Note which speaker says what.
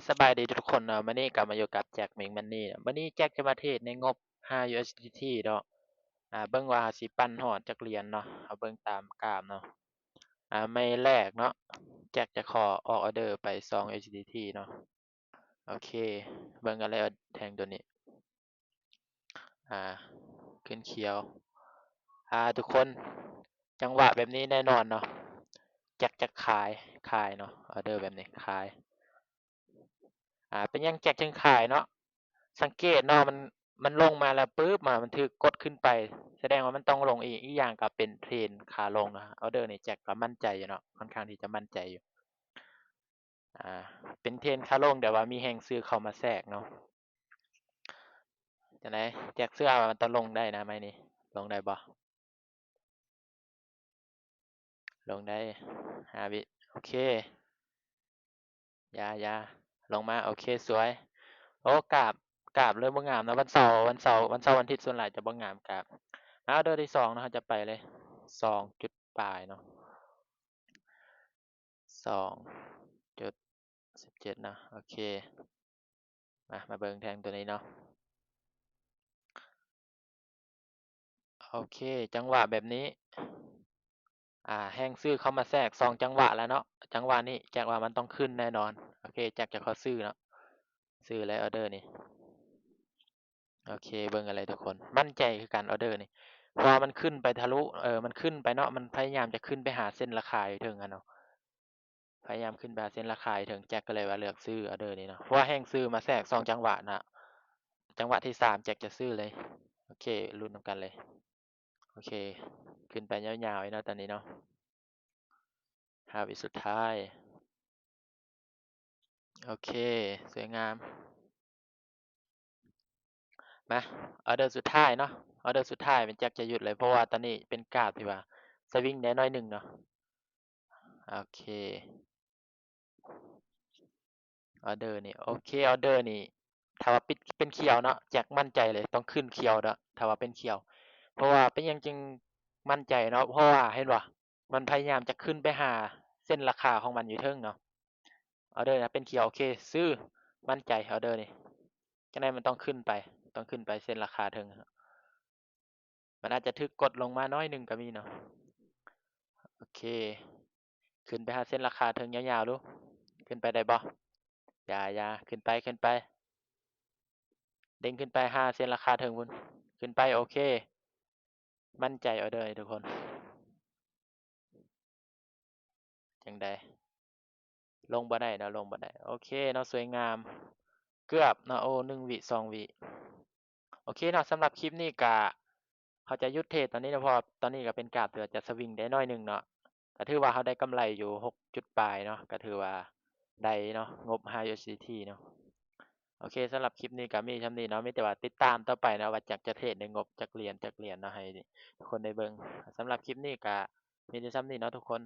Speaker 1: สบายดีทุกคนเนาะมื้อนี้กลับมาอยู่กับแจ็คเมงมันนี่มื้อนี้แจ็คจะมาเทรดในงบ5 USDT เนาะเบิ่งว่าสิปั่นฮอดจักเหรียญเนาะเอาเบิ่งตามกราฟเนาะไม่แรกเนาะแจ็คจะขอออกออร์เดอร์ไป2 USDT เนาะโอเคเบิ่งกันเลยว่าแทงตัวนี้ขึ้นเขียวทุกคนจังหวะแบบนี้แน่นอนเนาะแจ็คจะขายเนาะออร์เดอร์แบบนี้ขายเป็นหยังแจ็คจึงขายเนาะ สังเกตเนาะมันลงมาแล้วปุ๊บมันถือกดขึ้นไปแสดงว่ามันต้องลงอีกอย่างก็เป็นเทรนขาลงนะออเดอร์นี่แจ็คก็มั่นใจอยู่เนาะค่อนข้างที่จะมั่นใจอยู่เป็นเทรนขาลงแต่ว่ามีแห่งซื้อเข้ามาแทรกเนาะจังได๋แจ็คเชื่อว่ามันต้องลงได้นะไม้นี้ลงได้บ่ลงได้5วิโอเคอย่าลงมาโอเคสวยโอ้กราบเลยบ่งามนะวันอาทิตย์ส่วนหลายจะบ่งามกราบออเดอร์ที่2เนาะเราจะไปเลย2จุดปลายเนาะ2.17นะโอเคมาเบิ่งแทงตัวนี้เนาะโอเคจังหวะแบบนี้แฮงซื้อเข้ามาแทรก2จังหวะแล้วเนาะจังหวะนี้แจ็คว่ามันต้องขึ้นแน่นอนโอเคแจ็คจะขอซื้อเนาะซื้อเลยออเดอร์นี่โอเคเบิ่งกันเลยทุกคนมั่นใจคือกันออเดอร์นี่เพราะว่ามันขึ้นไปทะลุมันขึ้นไปเนาะมันพยายามจะขึ้นไปหาเส้นราคาอยู่ถึงอะเนาะพยายามขึ้นไปหาเส้นราคาอยู่ถึงแจ็คก็เลยว่าเลือกซื้อออเดอร์นี้เนาะเพราะว่าแฮงซื้อมาแทรก2จังหวะนะจังหวะที่3แจ็คจะซื้อเลยโอเคลุ้นนำกันเลยโอเคขึ้นไปยาวๆเลยเนาะตอนนี้เนาะ5วิสุดท้ายโอเคสวยงามมาออเดอร์สุดท้ายเนาะออเดอร์สุดท้ายเป็นแจ็คจะหยุดเลยเพราะว่าตอนนี้เป็นกราฟที่ว่าสวิงได้น้อยหนึ่งเนาะโอเคออเดอร์นี่โอเคออเดอร์นี่ถ้าว่าปิดเป็นเขียวเนาะแจ็คมั่นใจเลยต้องขึ้นเขียวเนาะถ้าว่าเป็นเขียวเพราะว่าเป็นหยังจึงมั่นใจเนาะเพราะว่าเห็นบ่มันพยายามจะขึ้นไปหาเส้นราคาของมันอยู่เทิงเนาะออเดอร์นะเป็นเขียวโอเคซื้อมั่นใจออเดอร์นี่จังได๋มันต้องขึ้นไปเส้นราคาเทิงมันอาจจะถึกกดลงมาน้อยหนึ่งก็มีเนาะโอเคขึ้นไปหาเส้นราคาเทิงยาวๆดูขึ้นไปได้บ่อย่าขึ้นไปเด้งขึ้นไปหาเส้นราคาเทิงพุ่นขึ้นไปโอเคมั่นใจออเดอร์ทุกคนจังใดลงบ่ได้เนาะลงบ่ได้โอเคเนาะสวยงามเกือบเนาะโอ้1วิ2วิโอเคเนาะสำหรับคลิปนี้ก็เขาจะหยุดเทรดตอนนี้เนาะเพราะว่าตอนนี้ก็เป็นกราฟที่ว่าจะสวิงได้น้อยหนึ่งเนาะก็ถือว่าเขาได้กำไรอยู่6จุดปลายเนาะก็ถือว่าได้เนาะงบ 5 USDT เนาะโอเคสำหรับคลิปนี้ก็มีส่ำนี้เนาะมีแต่ว่าติดตามต่อไปเนาะว่าแจ็คจะเทรดในงบจักเหรียญเนาะให้ทุกคนได้เบิ่งสำหรับคลิปนี้ก็มีแต่ส่ำนี้เนาะทุกคน